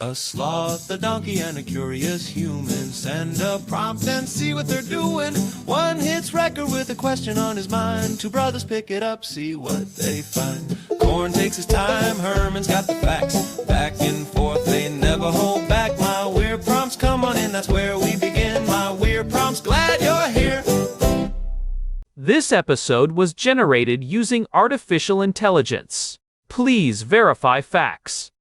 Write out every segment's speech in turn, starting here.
A sloth, a donkey, and a curious human. Send a prompt and see what they're doing. One hits record with a question on his mind. Two brothers pick it up, see what they find. Corn takes his time, Herman's got the facts. Back and forth, they never hold back. My weird prompts, come on in, that's where we begin. My weird prompts, glad you're here. This episode was generated using artificial intelligence. Please verify facts.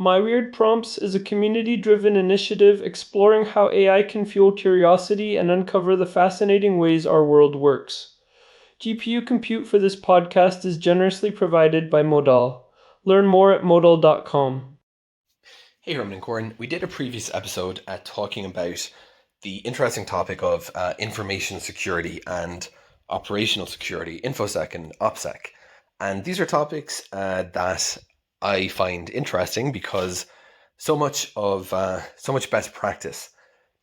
My Weird Prompts is a community-driven initiative exploring how AI can fuel curiosity and uncover the fascinating ways our world works. GPU compute for this podcast is generously provided by Modal. Learn more at modal.com. Hey Herman and Corin, we did a previous episode talking about the interesting topic of information security and operational security, InfoSec and OPSEC. And these are topics that I find interesting because so much best practice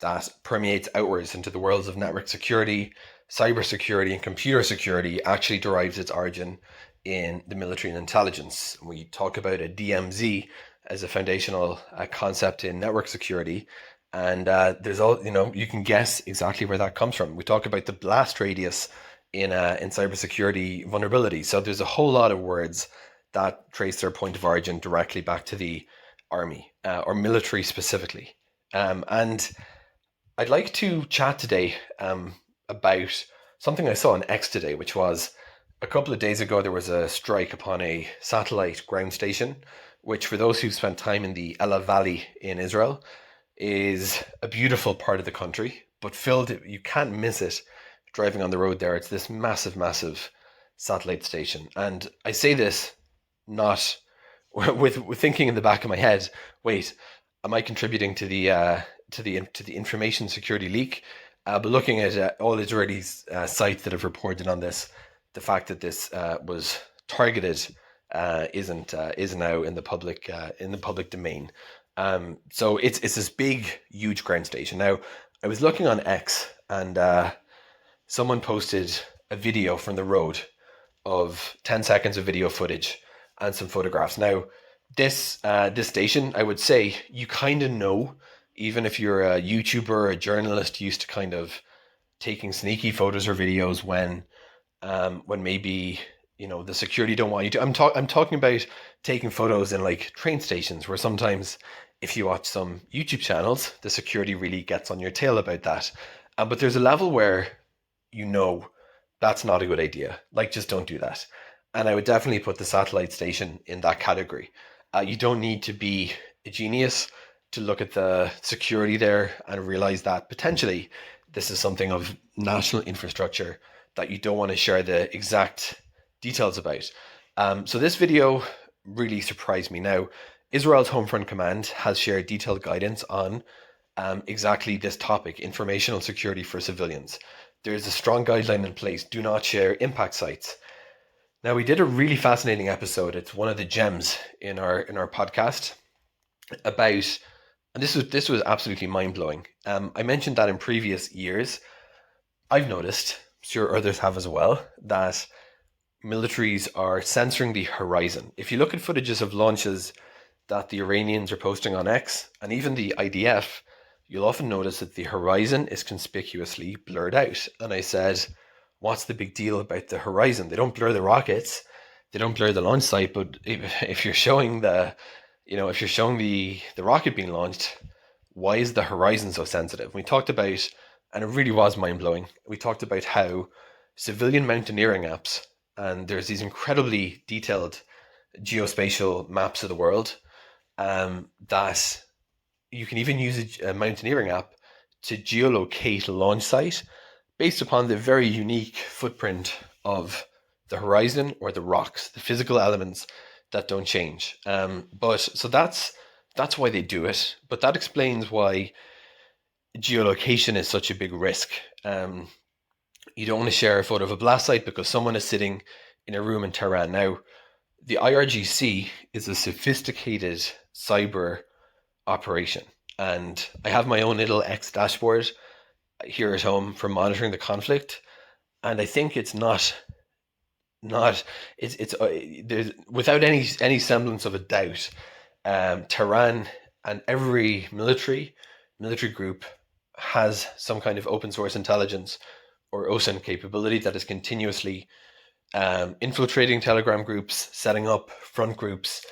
that permeates outwards into the worlds of network security, cybersecurity, and computer security actually derives its origin in the military and intelligence. We talk about a DMZ as a foundational concept in network security, and you can guess exactly where that comes from. We talk about the blast radius in cybersecurity vulnerability. So there's a whole lot of words that trace their point of origin directly back to the army or military specifically. And I'd like to chat today about something I saw on X today, which was a couple of days ago, there was a strike upon a satellite ground station, which for those who've spent time in the Ela Valley in Israel is a beautiful part of the country, but you can't miss it driving on the road there. It's this massive, massive satellite station. And I say this not with thinking in the back of my head, wait, am I contributing to the information security leak? But looking at all Israeli sites that have reported on this, the fact that this was targeted is now in the public domain. So it's this big, huge ground station. Now, I was looking on X and someone posted a video from the road of 10 seconds of video footage and some photographs. Now, this station, I would say, you kind of know, even if you're a YouTuber or a journalist used to kind of taking sneaky photos or videos when maybe, the security don't want you to. I'm talking about taking photos in like train stations where sometimes if you watch some YouTube channels, the security really gets on your tail about that. But there's a level where that's not a good idea. Like, just don't do that. And I would definitely put the satellite station in that category. You don't need to be a genius to look at the security there and realize that potentially this is something of national infrastructure that you don't want to share the exact details about. So this video really surprised me. Now, Israel's Home Front Command has shared detailed guidance on exactly this topic, informational security for civilians. There's a strong guideline in place. Do not share impact sites. Now, we did a really fascinating episode. It's one of the gems in our podcast about, and this was absolutely mind-blowing. I mentioned that in previous years. I've noticed, sure others have as well, that militaries are censoring the horizon. If you look at footages of launches that the Iranians are posting on X, and even the IDF, you'll often notice that the horizon is conspicuously blurred out. And I said, what's the big deal about the horizon? They don't blur the rockets, they don't blur the launch site, but if you're showing the rocket being launched, why is the horizon so sensitive? We talked about, and it really was mind-blowing, we talked about how civilian mountaineering apps, and there's these incredibly detailed geospatial maps of the world, that you can even use a mountaineering app to geolocate a launch site based upon the very unique footprint of the horizon or the rocks, the physical elements that don't change. So that's why they do it. But that explains why geolocation is such a big risk. You don't want to share a photo of a blast site because someone is sitting in a room in Tehran. Now, the IRGC is a sophisticated cyber operation, and I have my own little X dashboard here at home for monitoring the conflict, and I think it's not there's without any semblance of a doubt, Tehran And every military group has some kind of open source intelligence or OSINT capability that is continuously infiltrating Telegram groups, setting up front groups,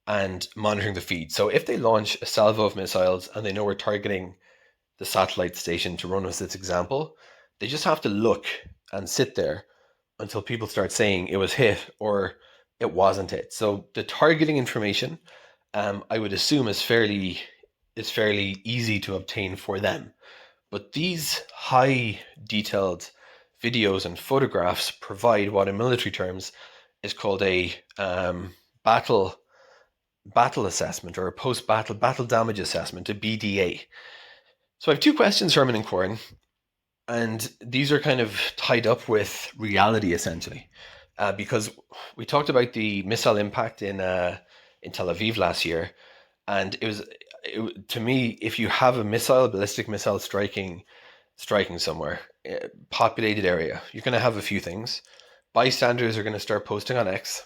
and monitoring the feed. So if they launch a salvo of missiles and they know we're targeting the satellite station to run as this example, they just have to look and sit there until people start saying it was hit or it wasn't hit. So the targeting information, I would assume, is fairly easy to obtain for them. But these high detailed videos and photographs provide what in military terms is called a battle assessment, or a battle damage assessment, a BDA. So I have two questions, Herman and Corin, and these are kind of tied up with reality essentially, because we talked about the missile impact in Tel Aviv last year, and to me, if you have a ballistic missile striking somewhere, populated area, you're going to have a few things. Bystanders are going to start posting on X.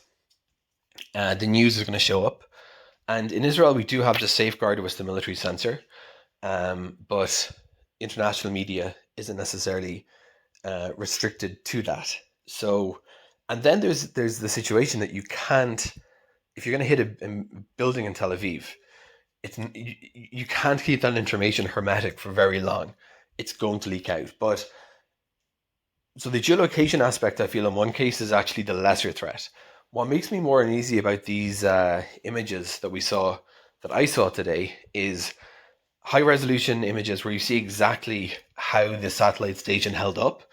The news is going to show up. And in Israel, we do have the safeguard with the military censor, but international media isn't necessarily restricted to that. So, and then there's the situation that you can't, if you're going to hit a building in Tel Aviv, you can't keep that information hermetic for very long. It's going to leak out. But so the geolocation aspect, I feel in one case, is actually the lesser threat. What makes me more uneasy about these images that I saw today is high resolution images where you see exactly how the satellite station held up.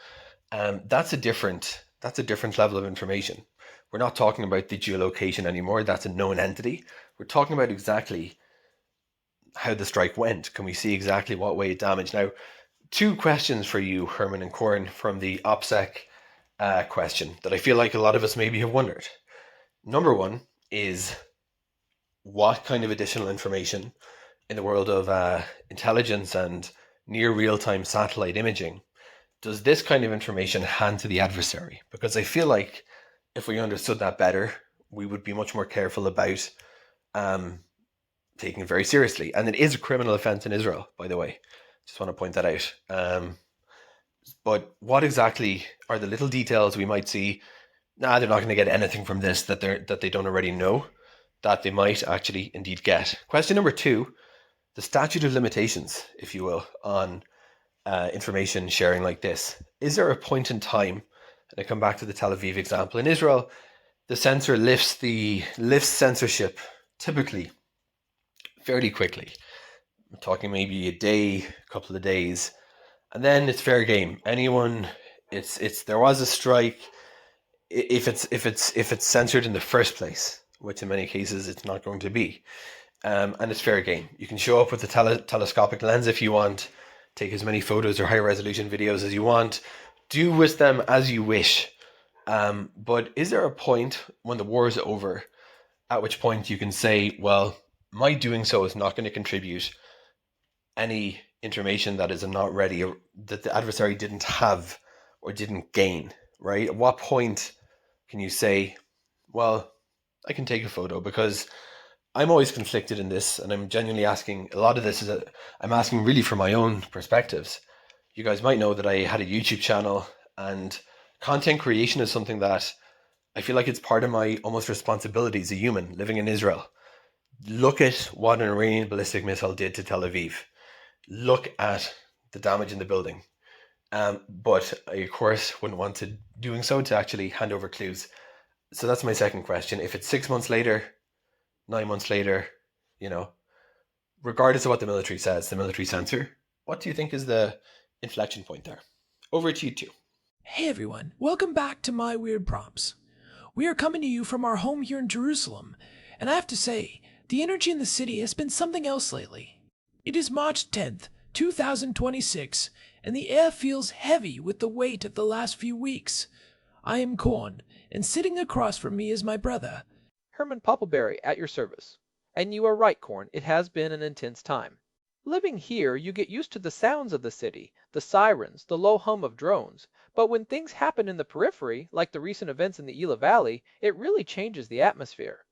That's a different level of information. We're not talking about the geolocation anymore. That's a known entity. We're talking about exactly how the strike went. Can we see exactly what way it damaged? Now, two questions for you, Herman and Corin, from the OPSEC question that I feel like a lot of us maybe have wondered. Number one is, what kind of additional information in the world of intelligence and near real-time satellite imaging does this kind of information hand to the adversary? Because I feel like if we understood that better, we would be much more careful about taking it very seriously. And it is a criminal offense in Israel, by the way. Just want to point that out. But what exactly are the little details we might see? They're not going to get anything from this that they don't already know, that they might actually indeed get. Question number two, the statute of limitations, if you will, on information sharing like this. Is there a point in time, and I come back to the Tel Aviv example, in Israel, the censor lifts censorship typically fairly quickly. I'm talking maybe a day, a couple of days, and then it's fair game. Anyone, there was a strike. If it's censored in the first place, which in many cases it's not going to be, and it's fair game. You can show up with a telescopic lens if you want, take as many photos or high resolution videos as you want, do with them as you wish. But is there a point when the war is over, at which point you can say, well, my doing so is not going to contribute any information that is not ready, or that the adversary didn't have or didn't gain, right? At what point can you say, well, I can take a photo? Because I'm always conflicted in this, and I'm genuinely asking, a lot of this is I'm asking really from my own perspectives. You guys might know that I had a YouTube channel, and content creation is something that I feel like it's part of my almost responsibility as a human living in Israel. Look at what an Iranian ballistic missile did to Tel Aviv. Look at the damage in the building. But I, of course, wouldn't want to doing so to actually hand over clues. So that's my second question. If it's 6 months later, 9 months later, regardless of what the military says, the military censor, what do you think is the inflection point there? Over to you two. Hey everyone, welcome back to My Weird Prompts. We are coming to you from our home here in Jerusalem, and I have to say, the energy in the city has been something else lately. It is March 10th, 2026, and the air feels heavy with the weight of the last few weeks. I am Korn, and sitting across from me is my brother. Herman Poppleberry at your service. And you are right, Korn, it has been an intense time. Living here, you get used to the sounds of the city, the sirens, the low hum of drones, but when things happen in the periphery, like the recent events in the Gila Valley, it really changes the atmosphere.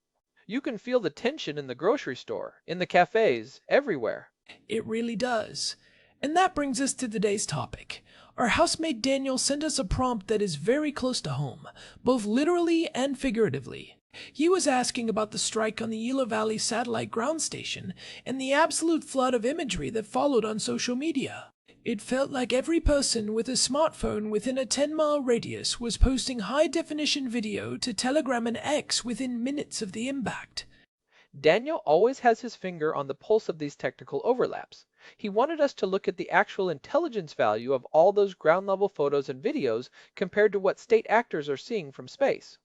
You can feel the tension in the grocery store, in the cafes, everywhere. It really does. And that brings us to today's topic. Our housemate Daniel sent us a prompt that is very close to home, both literally and figuratively. He was asking about the strike on the Gila Valley satellite ground station and the absolute flood of imagery that followed on social media. It felt like every person with a smartphone within a 10-mile radius was posting high-definition video to Telegram and X within minutes of the impact. Daniel always has his finger on the pulse of these technical overlaps. He wanted us to look at the actual intelligence value of all those ground-level photos and videos compared to what state actors are seeing from space.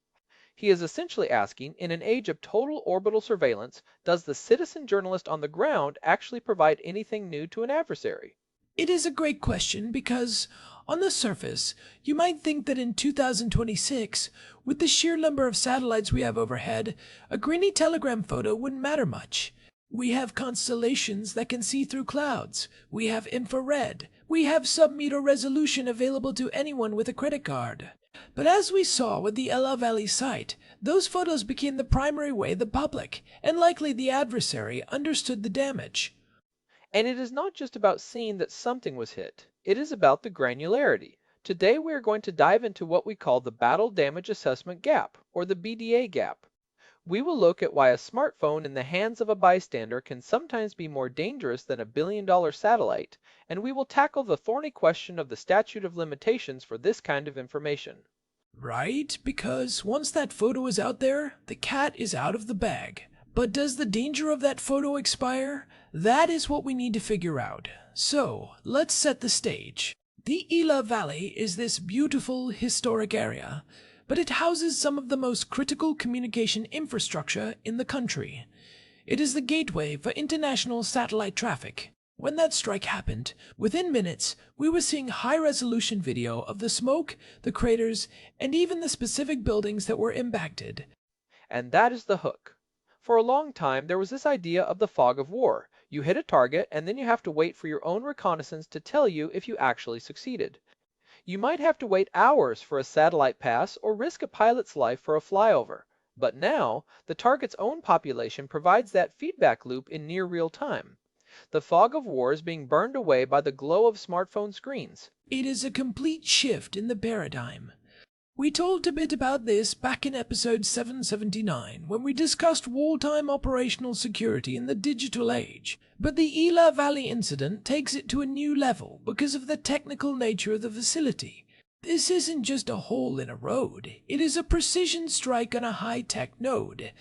He is essentially asking, in an age of total orbital surveillance, does the citizen journalist on the ground actually provide anything new to an adversary? It is a great question because, on the surface, you might think that in 2026, with the sheer number of satellites we have overhead, a grainy telegram photo wouldn't matter much. We have constellations that can see through clouds. We have infrared. We have sub-meter resolution available to anyone with a credit card. But as we saw with the Ella Valley site, those photos became the primary way the public, and likely the adversary, understood the damage. And it is not just about seeing that something was hit. It is about the granularity. Today we are going to dive into what we call the Battle Damage Assessment Gap, or the BDA gap. We will look at why a smartphone in the hands of a bystander can sometimes be more dangerous than a billion-dollar satellite, and we will tackle the thorny question of the statute of limitations for this kind of information. Right? Because once that photo is out there, the cat is out of the bag. But does the danger of that photo expire? That is what we need to figure out. So, let's set the stage. The Gila Valley is this beautiful, historic area, but it houses some of the most critical communication infrastructure in the country. It is the gateway for international satellite traffic. When that strike happened, within minutes, we were seeing high-resolution video of the smoke, the craters, and even the specific buildings that were impacted. And that is the hook. For a long time, there was this idea of the fog of war. You hit a target, and then you have to wait for your own reconnaissance to tell you if you actually succeeded. You might have to wait hours for a satellite pass or risk a pilot's life for a flyover. But now, the target's own population provides that feedback loop in near real time. The fog of war is being burned away by the glow of smartphone screens. It is a complete shift in the paradigm. We talked a bit about this back in episode 779 when we discussed wartime operational security in the digital age, but the Gila Valley incident takes it to a new level because of the technical nature of the facility. This isn't just a hole in a road, it is a precision strike on a high-tech node.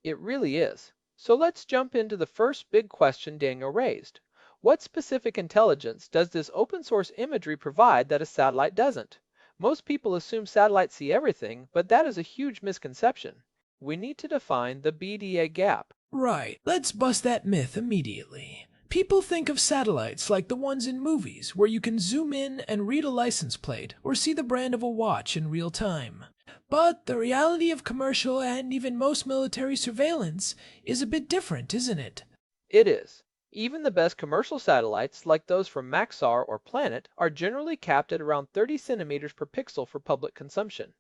It really is. So let's jump into the first big question Daniel raised. What specific intelligence does this open source imagery provide that a satellite doesn't? Most people assume satellites see everything, but that is a huge misconception. We need to define the BDA gap. Right, let's bust that myth immediately. People think of satellites like the ones in movies where you can zoom in and read a license plate or see the brand of a watch in real time. But the reality of commercial and even most military surveillance is a bit different, isn't it? It is. Even the best commercial satellites, like those from Maxar or Planet, are generally capped at around 30 centimeters per pixel for public consumption.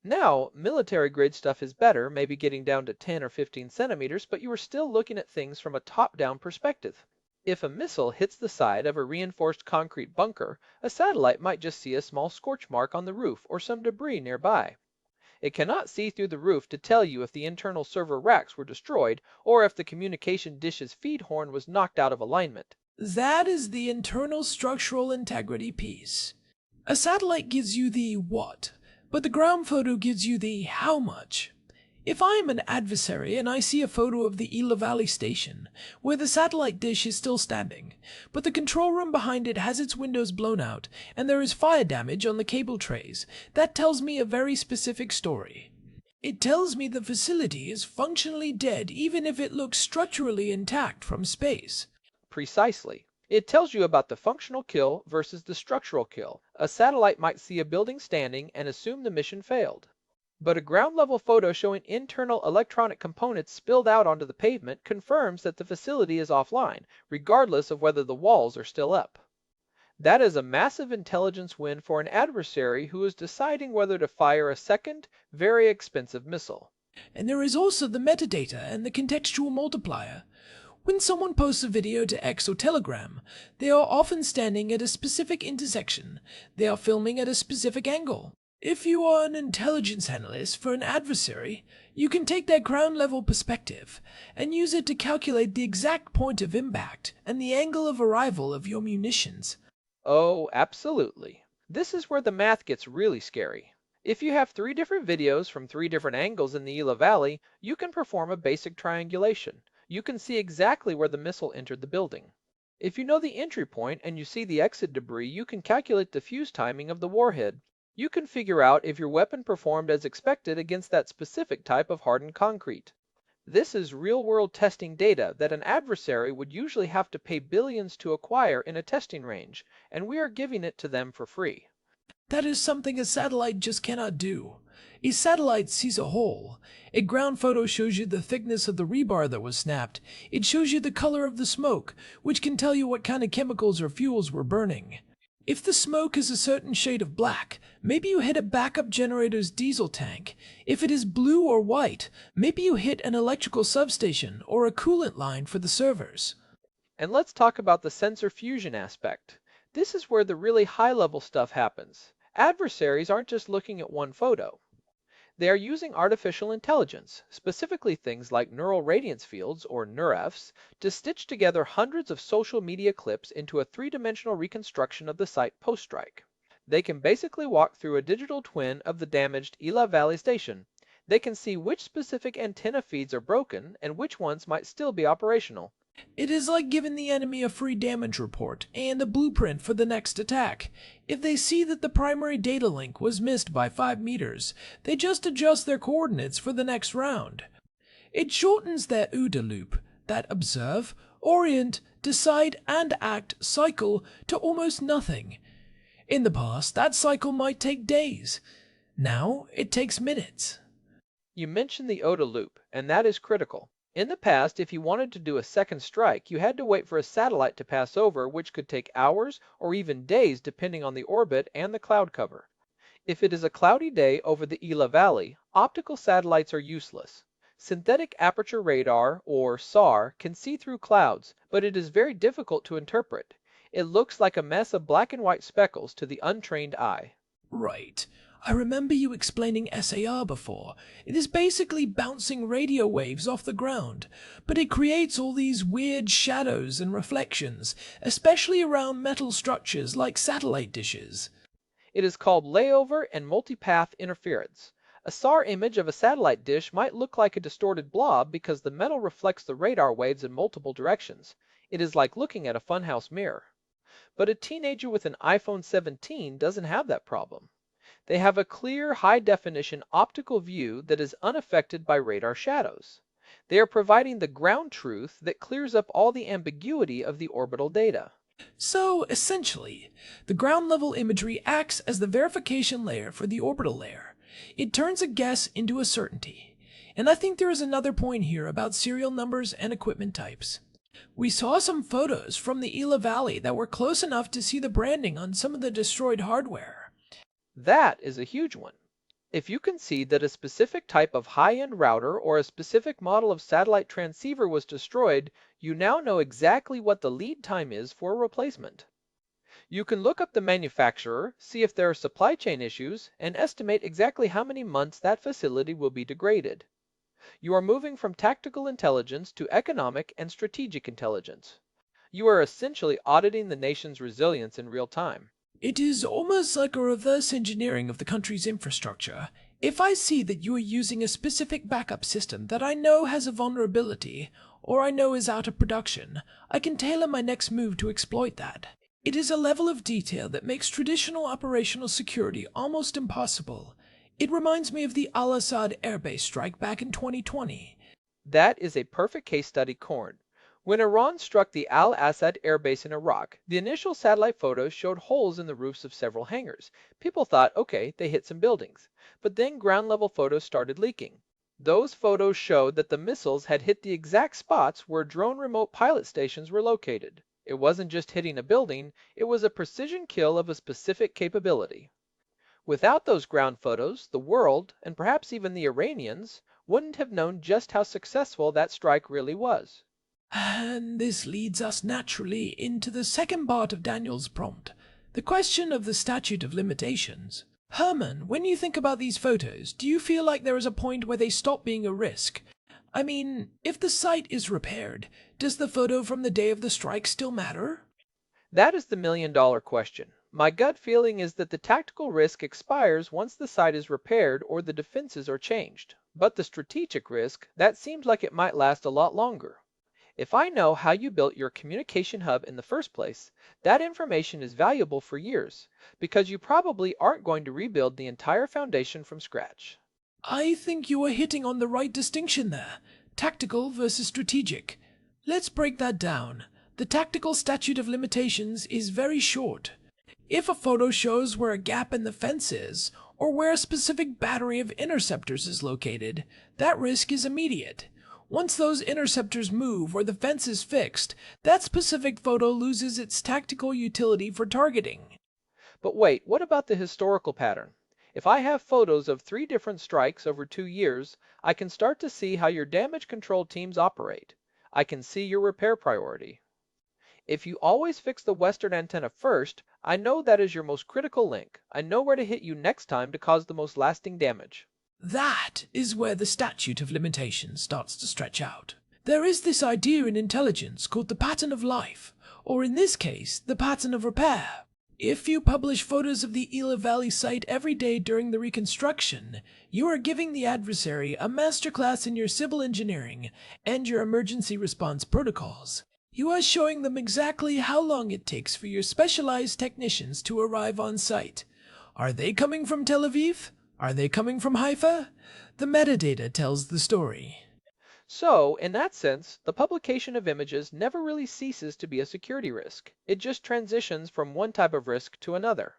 Now, military-grade stuff is better, maybe getting down to 10 or 15 centimeters, but you are still looking at things from a top-down perspective. If a missile hits the side of a reinforced concrete bunker, a satellite might just see a small scorch mark on the roof or some debris nearby. It cannot see through the roof to tell you if the internal server racks were destroyed or if the communication dish's feed horn was knocked out of alignment. That is the internal structural integrity piece. A satellite gives you the what, but the ground photo gives you the how much. If I am an adversary and I see a photo of the Gila Valley station, where the satellite dish is still standing, but the control room behind it has its windows blown out, and there is fire damage on the cable trays, that tells me a very specific story. It tells me the facility is functionally dead even if it looks structurally intact from space. Precisely. It tells you about the functional kill versus the structural kill. A satellite might see a building standing and assume the mission failed. But a ground-level photo showing internal electronic components spilled out onto the pavement confirms that the facility is offline, regardless of whether the walls are still up. That is a massive intelligence win for an adversary who is deciding whether to fire a second, very expensive missile. And there is also the metadata and the contextual multiplier. When someone posts a video to X or Telegram, they are often standing at a specific intersection. They are filming at a specific angle. If you are an intelligence analyst for an adversary, you can take that ground-level perspective and use it to calculate the exact point of impact and the angle of arrival of your munitions. Oh, absolutely. This is where the math gets really scary. If you have 3 different videos from 3 different angles in the Gila Valley, you can perform a basic triangulation. You can see exactly where the missile entered the building. If you know the entry point and you see the exit debris, you can calculate the fuse timing of the warhead. You can figure out if your weapon performed as expected against that specific type of hardened concrete. This is real-world testing data that an adversary would usually have to pay billions to acquire in a testing range, and we are giving it to them for free. That is something a satellite just cannot do. A satellite sees a hole. A ground photo shows you the thickness of the rebar that was snapped. It shows you the color of the smoke, which can tell you what kind of chemicals or fuels were burning. If the smoke is a certain shade of black, maybe you hit a backup generator's diesel tank. If it is blue or white, maybe you hit an electrical substation or a coolant line for the servers. And let's talk about the sensor fusion aspect. This is where the really high-level stuff happens. Adversaries aren't just looking at one photo. They are using artificial intelligence, specifically things like neural radiance fields, or NeurFs, to stitch together hundreds of social media clips into a 3-dimensional reconstruction of the site post-strike. They can basically walk through a digital twin of the damaged Gila Valley station. They can see which specific antenna feeds are broken and which ones might still be operational. It is like giving the enemy a free damage report and a blueprint for the next attack. If they see that the primary data link was missed by 5 meters, they just adjust their coordinates for the next round. It shortens their OODA loop, that observe, orient, decide, and act cycle to almost nothing. In the past, that cycle might take days. Now, it takes minutes. You mentioned the OODA loop, and that is critical. In the past, if you wanted to do a second strike, you had to wait for a satellite to pass over, which could take hours or even days depending on the orbit and the cloud cover. If it is a cloudy day over the Gila Valley, optical satellites are useless. Synthetic aperture radar, or SAR, can see through clouds, but it is very difficult to interpret. It looks like a mess of black and white speckles to the untrained eye. Right. I remember you explaining SAR before. It is basically bouncing radio waves off the ground, but it creates all these weird shadows and reflections, especially around metal structures like satellite dishes. It is called layover and multipath interference. A SAR image of a satellite dish might look like a distorted blob because the metal reflects the radar waves in multiple directions. It is like looking at a funhouse mirror. But a teenager with an iPhone 17 doesn't have that problem. They have a clear, high-definition optical view that is unaffected by radar shadows. They are providing the ground truth that clears up all the ambiguity of the orbital data. So, essentially, the ground-level imagery acts as the verification layer for the orbital layer. It turns a guess into a certainty. And I think there is another point here about serial numbers and equipment types. We saw some photos from the Gila Valley that were close enough to see the branding on some of the destroyed hardware. That is a huge one. If you can see that a specific type of high-end router or a specific model of satellite transceiver was destroyed, you now know exactly what the lead time is for a replacement. You can look up the manufacturer, see if there are supply chain issues, and estimate exactly how many months that facility will be degraded. You are moving from tactical intelligence to economic and strategic intelligence. You are essentially auditing the nation's resilience in real time. It is almost like a reverse engineering of the country's infrastructure. If I see that you are using a specific backup system that I know has a vulnerability, or I know is out of production, I can tailor my next move to exploit that. It is a level of detail that makes traditional operational security almost impossible. It reminds me of the Al-Assad airbase strike back in 2020. That is a perfect case study, Korn. When Iran struck the Al-Assad airbase in Iraq, the initial satellite photos showed holes in the roofs of several hangars. People thought, okay, they hit some buildings. But then ground-level photos started leaking. Those photos showed that the missiles had hit the exact spots where drone remote pilot stations were located. It wasn't just hitting a building, it was a precision kill of a specific capability. Without those ground photos, the world, and perhaps even the Iranians, wouldn't have known just how successful that strike really was. And this leads us naturally into the second part of Daniel's prompt, the question of the statute of limitations. Herman, when you think about these photos, do you feel like there is a point where they stop being a risk? I mean, if the site is repaired, does the photo from the day of the strike still matter? That is the million-dollar question. My gut feeling is that the tactical risk expires once the site is repaired or the defenses are changed. But the strategic risk, that seems like it might last a lot longer. If I know how you built your communication hub in the first place, that information is valuable for years, because you probably aren't going to rebuild the entire foundation from scratch. I think you are hitting on the right distinction there, tactical versus strategic. Let's break that down. The tactical statute of limitations is very short. If a photo shows where a gap in the fence is, or where a specific battery of interceptors is located, that risk is immediate. Once those interceptors move or the fence is fixed, that specific photo loses its tactical utility for targeting. But wait, what about the historical pattern? If I have photos of 3 different strikes over 2 years, I can start to see how your damage control teams operate. I can see your repair priority. If you always fix the western antenna first, I know that is your most critical link. I know where to hit you next time to cause the most lasting damage. That is where the statute of limitations starts to stretch out. There is this idea in intelligence called the pattern of life, or in this case, the pattern of repair. If you publish photos of the Ela Valley site every day during the reconstruction, you are giving the adversary a masterclass in your civil engineering and your emergency response protocols. You are showing them exactly how long it takes for your specialized technicians to arrive on site. Are they coming from Tel Aviv? Are they coming from Haifa? The metadata tells the story. So, in that sense, the publication of images never really ceases to be a security risk. It just transitions from one type of risk to another.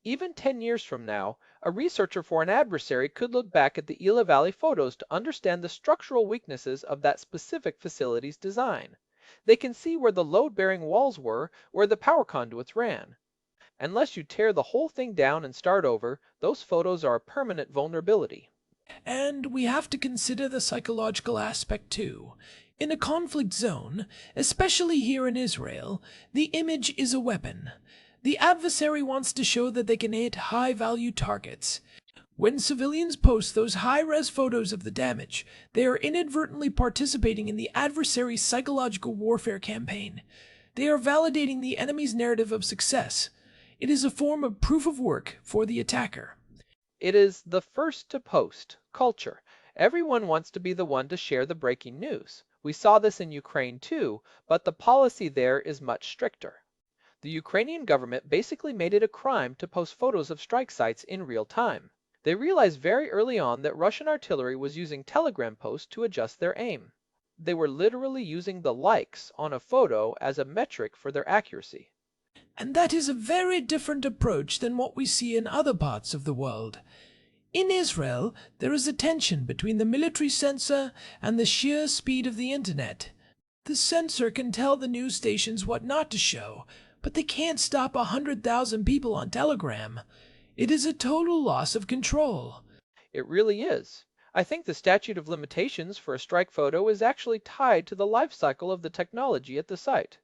Even 10 years from now, a researcher for an adversary could look back at the Ela Valley photos to understand the structural weaknesses of that specific facility's design. They can see where the load-bearing walls were, where the power conduits ran. Unless you tear the whole thing down and start over, those photos are a permanent vulnerability. And we have to consider the psychological aspect too. In a conflict zone, especially here in Israel, the image is a weapon. The adversary wants to show that they can hit high-value targets. When civilians post those high-res photos of the damage, they are inadvertently participating in the adversary's psychological warfare campaign. They are validating the enemy's narrative of success. It is a form of proof of work for the attacker. It is the first to post culture. Everyone wants to be the one to share the breaking news. We saw this in Ukraine too, but the policy there is much stricter. The Ukrainian government basically made it a crime to post photos of strike sites in real time. They realized very early on that Russian artillery was using telegram posts to adjust their aim. They were literally using the likes on a photo as a metric for their accuracy. And that is a very different approach than what we see in other parts of the world. In Israel, there is a tension between the military censor and the sheer speed of the internet. The censor can tell the news stations what not to show, but they can't stop 100,000 people on Telegram. It is a total loss of control. It really is. I think the statute of limitations for a strike photo is actually tied to the life cycle of the technology at the site.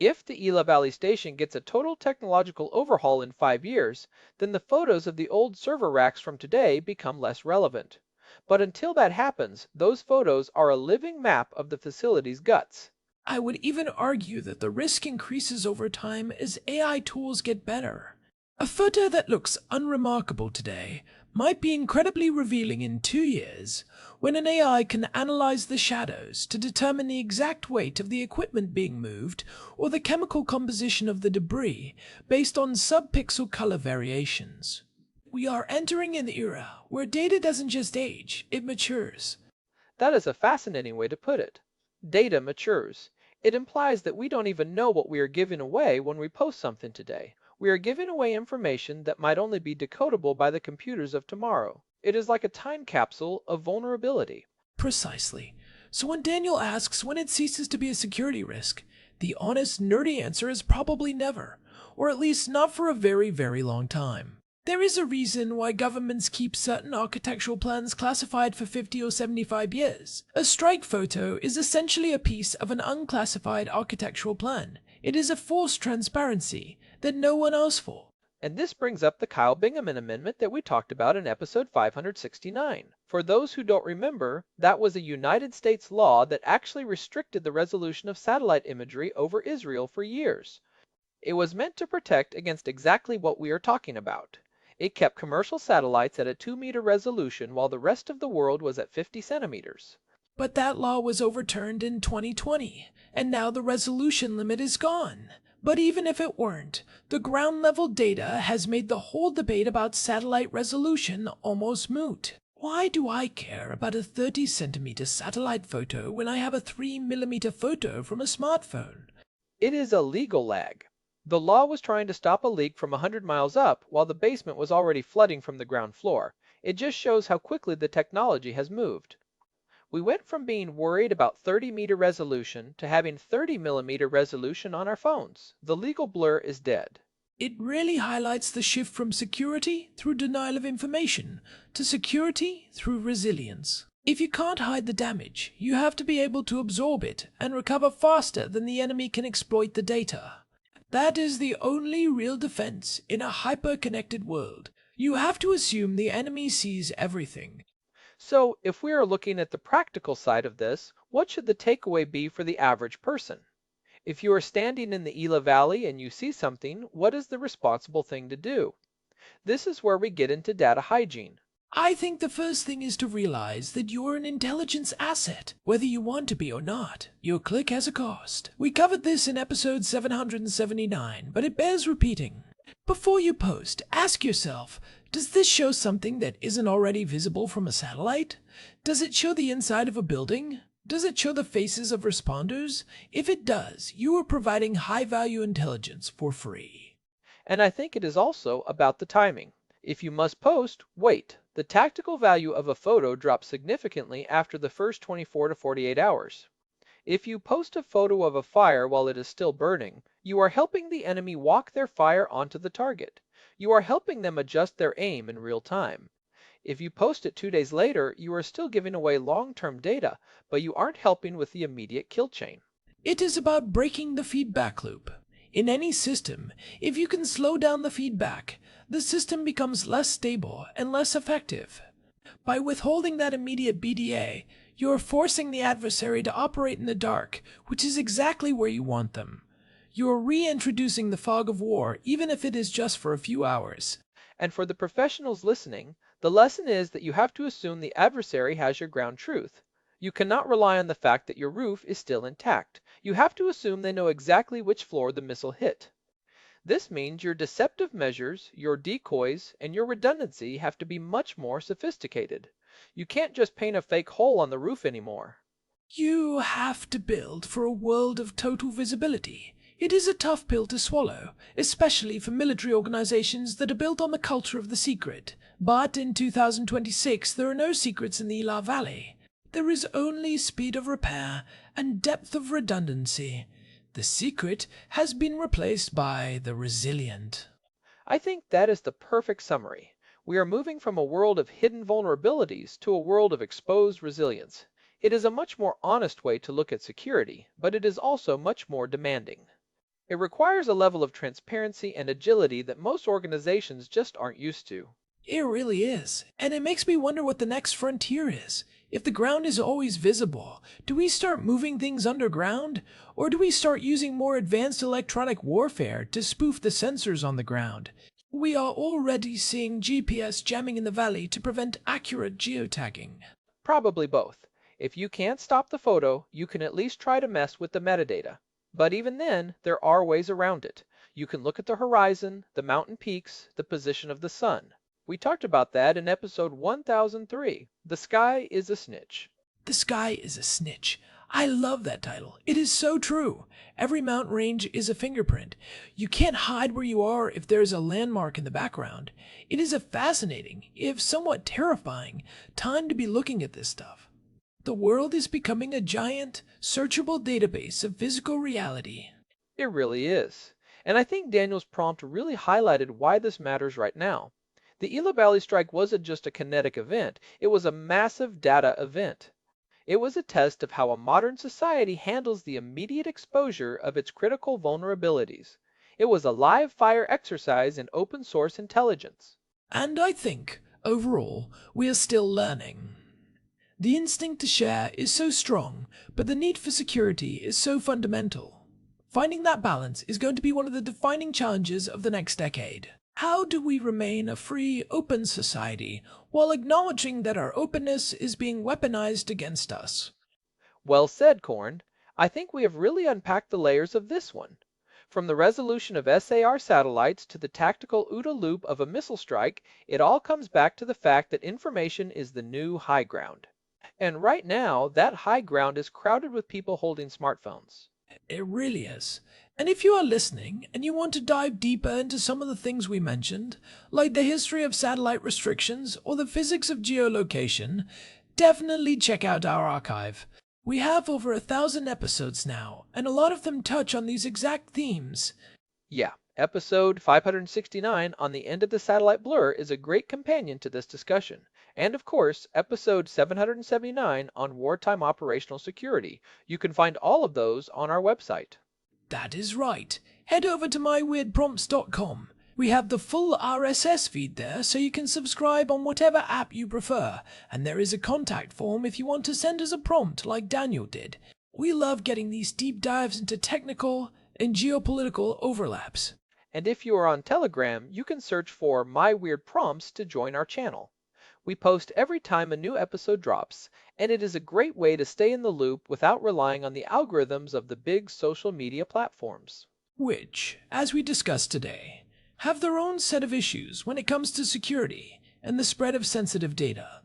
If the Ela Valley station gets a total technological overhaul in 5 years, then the photos of the old server racks from today become less relevant. But until that happens, those photos are a living map of the facility's guts. I would even argue that the risk increases over time as AI tools get better. A photo that looks unremarkable today might be incredibly revealing in 2 years, when an AI can analyze the shadows to determine the exact weight of the equipment being moved or the chemical composition of the debris based on sub-pixel color variations. We are entering an era where data doesn't just age, it matures. That is a fascinating way to put it. Data matures. It implies that we don't even know what we are giving away when we post something today. We are giving away information that might only be decodable by the computers of tomorrow. It is like a time capsule of vulnerability. Precisely. So when Daniel asks when it ceases to be a security risk, the honest, nerdy answer is probably never, or at least not for a very, very long time. There is a reason why governments keep certain architectural plans classified for 50 or 75 years. A strike photo is essentially a piece of an unclassified architectural plan. It is a forced transparency that no one asked for. And this brings up the Kyle Bingaman Amendment that we talked about in episode 569. For those who don't remember, that was a United States law that actually restricted the resolution of satellite imagery over Israel for years. It was meant to protect against exactly what we are talking about. It kept commercial satellites at a 2-meter resolution while the rest of the world was at 50 centimeters. But that law was overturned in 2020, and now the resolution limit is gone. But even if it weren't, the ground-level data has made the whole debate about satellite resolution almost moot. Why do I care about a 30-centimeter satellite photo when I have a 3-millimeter photo from a smartphone? It is a legal lag. The law was trying to stop a leak from 100 miles up while the basement was already flooding from the ground floor. It just shows how quickly the technology has moved. We went from being worried about 30-meter resolution to having 30-millimeter resolution on our phones. The legal blur is dead. It really highlights the shift from security through denial of information to security through resilience. If you can't hide the damage, you have to be able to absorb it and recover faster than the enemy can exploit the data. That is the only real defense in a hyper-connected world. You have to assume the enemy sees everything. So, if we are looking at the practical side of this, what should the takeaway be for the average person? If you are standing in the Gila Valley and you see something, what is the responsible thing to do? This is where we get into data hygiene. I think the first thing is to realize that you're an intelligence asset, whether you want to be or not. Your click has a cost. We covered this in episode 779, but it bears repeating. Before you post, ask yourself, does this show something that isn't already visible from a satellite? Does it show the inside of a building? Does it show the faces of responders? If it does, you are providing high-value intelligence for free. And I think it is also about the timing. If you must post, wait. The tactical value of a photo drops significantly after the first 24 to 48 hours. If you post a photo of a fire while it is still burning, you are helping the enemy walk their fire onto the target. You are helping them adjust their aim in real time. If you post it 2 days later, you are still giving away long-term data, but you aren't helping with the immediate kill chain. It is about breaking the feedback loop. In any system, if you can slow down the feedback, the system becomes less stable and less effective. By withholding that immediate BDA, you are forcing the adversary to operate in the dark, which is exactly where you want them. You are reintroducing the fog of war, even if it is just for a few hours. And for the professionals listening, the lesson is that you have to assume the adversary has your ground truth. You cannot rely on the fact that your roof is still intact. You have to assume they know exactly which floor the missile hit. This means your deceptive measures, your decoys, and your redundancy have to be much more sophisticated. You can't just paint a fake hole on the roof anymore. You have to build for a world of total visibility. It is a tough pill to swallow, especially for military organizations that are built on the culture of the secret. But in 2026, there are no secrets in the Gila Valley. There is only speed of repair and depth of redundancy. The secret has been replaced by the resilient. I think that is the perfect summary. We are moving from a world of hidden vulnerabilities to a world of exposed resilience. It is a much more honest way to look at security, but it is also much more demanding. It requires a level of transparency and agility that most organizations just aren't used to. It really is, and it makes me wonder what the next frontier is. If the ground is always visible, do we start moving things underground? Or do we start using more advanced electronic warfare to spoof the sensors on the ground? We are already seeing GPS jamming in the valley to prevent accurate geotagging. Probably both. If you can't stop the photo, you can at least try to mess with the metadata. But even then, there are ways around it. You can look at the horizon, the mountain peaks, the position of the sun. We talked about that in episode 1003. The sky is a snitch. The sky is a snitch. I love that title. It is so true. Every mountain range is a fingerprint. You can't hide where you are if there is a landmark in the background. It is a fascinating, if somewhat terrifying, time to be looking at this stuff. The world is becoming a giant, searchable database of physical reality. It really is. And I think Daniel's prompt really highlighted why this matters right now. The Gila Valley strike wasn't just a kinetic event, it was a massive data event. It was a test of how a modern society handles the immediate exposure of its critical vulnerabilities. It was a live fire exercise in open source intelligence. And I think, overall, we are still learning. The instinct to share is so strong, but the need for security is so fundamental. Finding that balance is going to be one of the defining challenges of the next decade. How do we remain a free, open society while acknowledging that our openness is being weaponized against us? Well said, Corn. I think we have really unpacked the layers of this one. From the resolution of SAR satellites to the tactical OODA loop of a missile strike, it all comes back to the fact that information is the new high ground. And right now, that high ground is crowded with people holding smartphones. It really is. And if you are listening and you want to dive deeper into some of the things we mentioned, like the history of satellite restrictions or the physics of geolocation, definitely check out our archive. We have over 1,000 episodes now, and a lot of them touch on these exact themes. Yeah, episode 569 on the end of the satellite blur is a great companion to this discussion. And of course, episode 779 on wartime operational security. You can find all of those on our website. That is right. Head over to myweirdprompts.com. We have the full RSS feed there, so you can subscribe on whatever app you prefer, and there is a contact form if you want to send us a prompt like Daniel did. We love getting these deep dives into technical and geopolitical overlaps. And if you are on Telegram, you can search for My Weird Prompts to join our channel. We post every time a new episode drops, and it is a great way to stay in the loop without relying on the algorithms of the big social media platforms. Which, as we discussed today, have their own set of issues when it comes to security and the spread of sensitive data.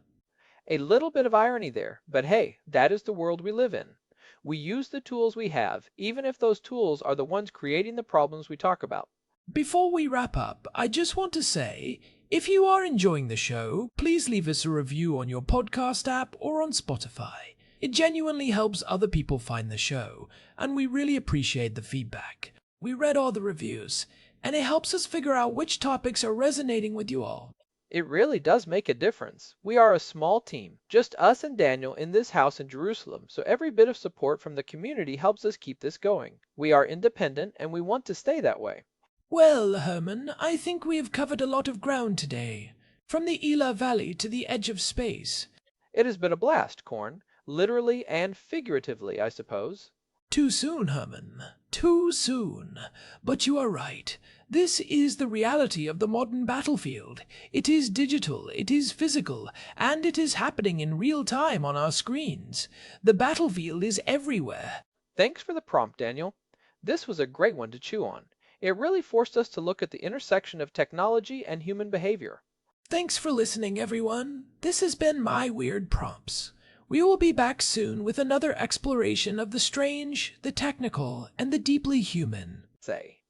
A little bit of irony there, but hey, that is the world we live in. We use the tools we have, even if those tools are the ones creating the problems we talk about. Before we wrap up, I just want to say, if you are enjoying the show, please leave us a review on your podcast app or on Spotify. It genuinely helps other people find the show, and we really appreciate the feedback. We read all the reviews, and it helps us figure out which topics are resonating with you all. It really does make a difference. We are a small team, just us and Daniel in this house in Jerusalem, so every bit of support from the community helps us keep this going. We are independent, and we want to stay that way. Well, Herman, I think we have covered a lot of ground today, from the Gila Valley to the edge of space. It has been a blast, Corn, literally and figuratively, I suppose. Too soon, Herman. Too soon. But you are right. This is the reality of the modern battlefield. It is digital, it is physical, and it is happening in real time on our screens. The battlefield is everywhere. Thanks for the prompt, Daniel. This was a great one to chew on. It really forced us to look at the intersection of technology and human behavior. Thanks for listening, everyone. This has been My Weird Prompts. We will be back soon with another exploration of the strange, the technical, and the deeply human.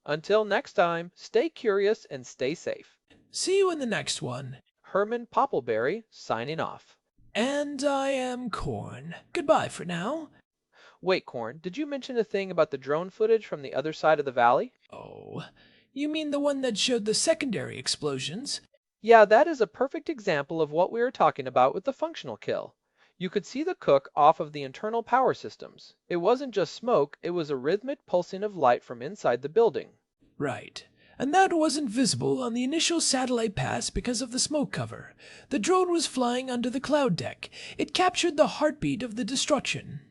Until next time, stay curious and stay safe. See you in the next one. Herman Poppleberry signing off. And I am Corn. Goodbye for now. Wait, Corn, did you mention a thing about the drone footage from the other side of the valley? Oh, you mean the one that showed the secondary explosions? Yeah, that is a perfect example of what we were talking about with the functional kill. You could see the cook off of the internal power systems. It wasn't just smoke, it was a rhythmic pulsing of light from inside the building. Right. And that wasn't visible on the initial satellite pass because of the smoke cover. The drone was flying under the cloud deck. It captured the heartbeat of the destruction.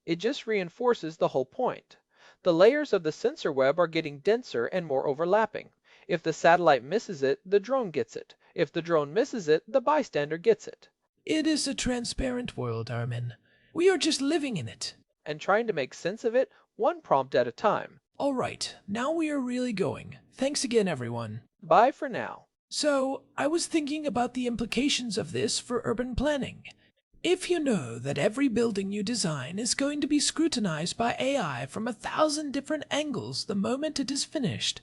It just reinforces the whole point. The layers of the sensor web are getting denser and more overlapping. If the satellite misses it, the drone gets it. If the drone misses it, the bystander gets it. It is a transparent world, Armin. We are just living in it. And trying to make sense of it, one prompt at a time. All right, now we are really going. Thanks again, everyone. Bye for now. So, I was thinking about the implications of this for urban planning. If you know that every building you design is going to be scrutinized by AI from 1,000 different angles the moment it is finished,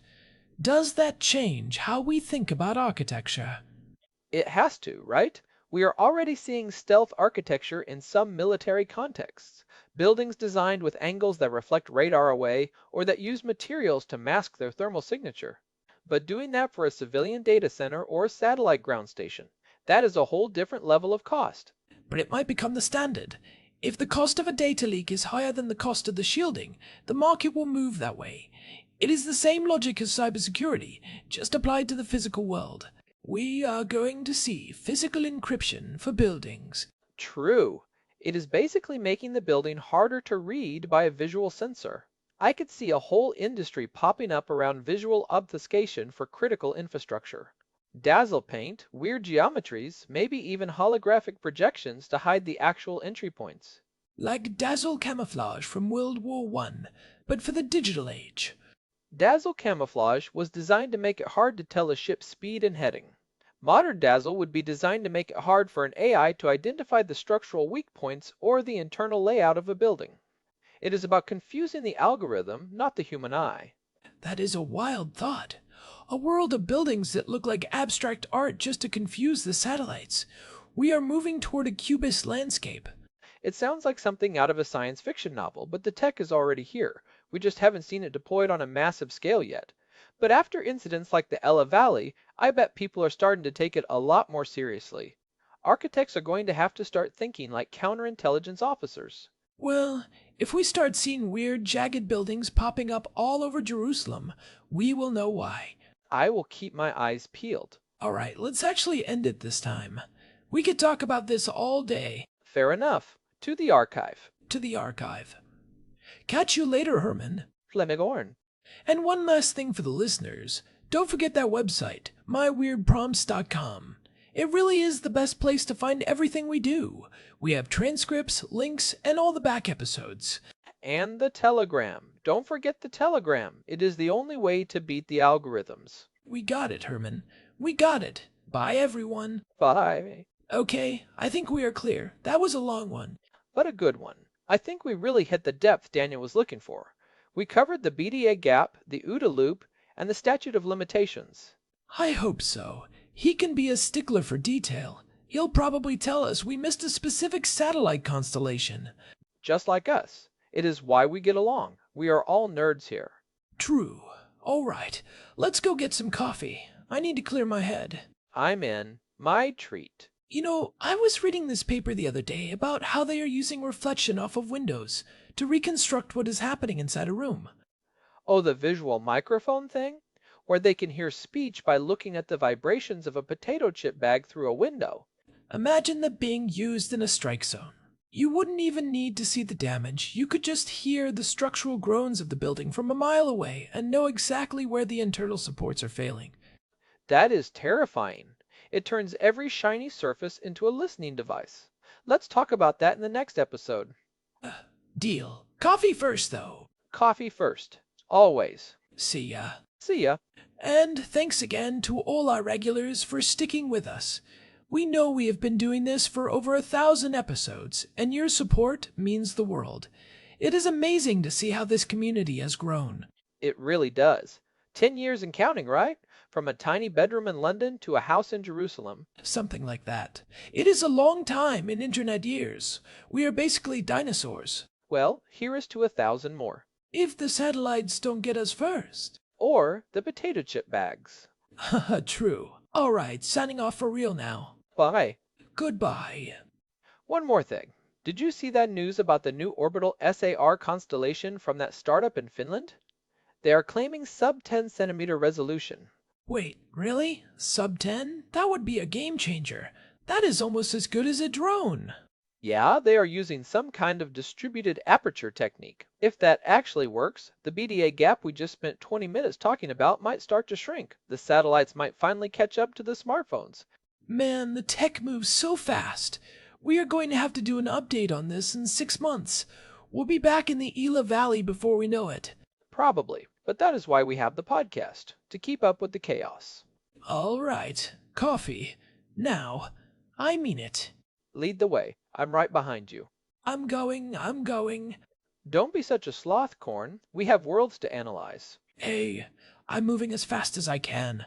does that change how we think about architecture? It has to, right? We are already seeing stealth architecture in some military contexts. Buildings designed with angles that reflect radar away or that use materials to mask their thermal signature. But doing that for a civilian data center or a satellite ground station, that is a whole different level of cost. But it might become the standard. If the cost of a data leak is higher than the cost of the shielding, the market will move that way. It is the same logic as cybersecurity, just applied to the physical world. We are going to see physical encryption for buildings. True. It is basically making the building harder to read by a visual sensor. I could see a whole industry popping up around visual obfuscation for critical infrastructure. Dazzle paint, weird geometries, maybe even holographic projections to hide the actual entry points. Like dazzle camouflage from World War I, but for the digital age. Dazzle camouflage was designed to make it hard to tell a ship's speed and heading. Modern dazzle would be designed to make it hard for an AI to identify the structural weak points or the internal layout of a building. It is about confusing the algorithm, not the human eye. That is a wild thought. A world of buildings that look like abstract art just to confuse the satellites. We are moving toward a cubist landscape. It sounds like something out of a science fiction novel, but the tech is already here. We just haven't seen it deployed on a massive scale yet. But after incidents like the Ella Valley, I bet people are starting to take it a lot more seriously. Architects are going to have to start thinking like counterintelligence officers. Well, if we start seeing weird, jagged buildings popping up all over Jerusalem, we will know why. I will keep my eyes peeled. All right, let's actually end it this time. We could talk about this all day. Fair enough. To the archive. To the archive. Catch you later, Herman. Flemigorn. And one last thing for the listeners. Don't forget that website, myweirdprompts.com. It really is the best place to find everything we do. We have transcripts, links, and all the back episodes. And the Telegram. Don't forget the Telegram. It is the only way to beat the algorithms. We got it, Herman. We got it. Bye, everyone. Bye. Okay, I think we are clear. That was a long one. But a good one. I think we really hit the depth Daniel was looking for. We covered the BDA gap, the OODA loop, and the statute of limitations. I hope so. He can be a stickler for detail. He'll probably tell us we missed a specific satellite constellation. Just like us. It is why we get along. We are all nerds here. True. All right, let's go get some coffee. I need to clear my head. I'm in. My treat. You know, I was reading this paper the other day about how they are using reflection off of windows to reconstruct what is happening inside a room. Oh, the visual microphone thing? Where they can hear speech by looking at the vibrations of a potato chip bag through a window. Imagine that being used in a strike zone. You wouldn't even need to see the damage. You could just hear the structural groans of the building from a mile away and know exactly where the internal supports are failing. That is terrifying. It turns every shiny surface into a listening device. Let's talk about that in the next episode. Deal. Coffee first, though. Coffee first. Always. See ya. See ya. And thanks again to all our regulars for sticking with us. We know we have been doing this for over 1,000 episodes, and your support means the world. It is amazing to see how this community has grown. It really does. 10 years and counting, right? From a tiny bedroom in London to a house in Jerusalem. Something like that. It is a long time in internet years. We are basically dinosaurs. Well, here is to 1,000 more. If the satellites don't get us first. Or the potato chip bags. Haha, true. All right, signing off for real now. Bye. Goodbye. One more thing. Did you see that news about the new orbital SAR constellation from that startup in Finland? They are claiming sub-10 centimeter resolution. Wait, really? Sub 10? That would be a game changer. That is almost as good as a drone. Yeah, they are using some kind of distributed aperture technique. If that actually works, the BDA gap we just spent 20 minutes talking about might start to shrink. The satellites might finally catch up to the smartphones. Man, the tech moves so fast. We are going to have to do an update on this in 6 months. We'll be back in the Ela Valley before we know it. Probably, but that is why we have the podcast, to keep up with the chaos. All right, coffee. Now, I mean it. Lead the way. I'm right behind you. I'm going. Don't be such a sloth, Corn. We have worlds to analyze. Hey, I'm moving as fast as I can.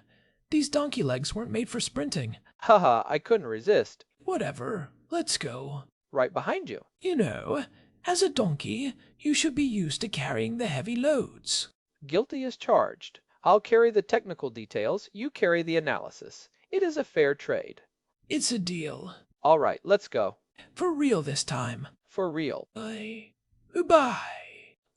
These donkey legs weren't made for sprinting. Haha, I couldn't resist. Whatever, let's go. Right behind you. You know, as a donkey, you should be used to carrying the heavy loads. Guilty as charged. I'll carry the technical details, you carry the analysis. It is a fair trade. It's a deal. All right, let's go. For real this time. For real. Goodbye.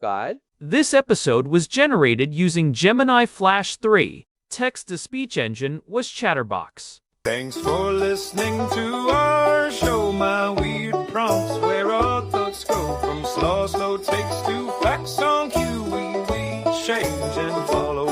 Guide? This episode was generated using Gemini Flash 3. Text-to-speech engine was Chatterbox. Thanks for listening to our show, my weird prompts, where our thoughts go from slow takes to facts on cue. We change and follow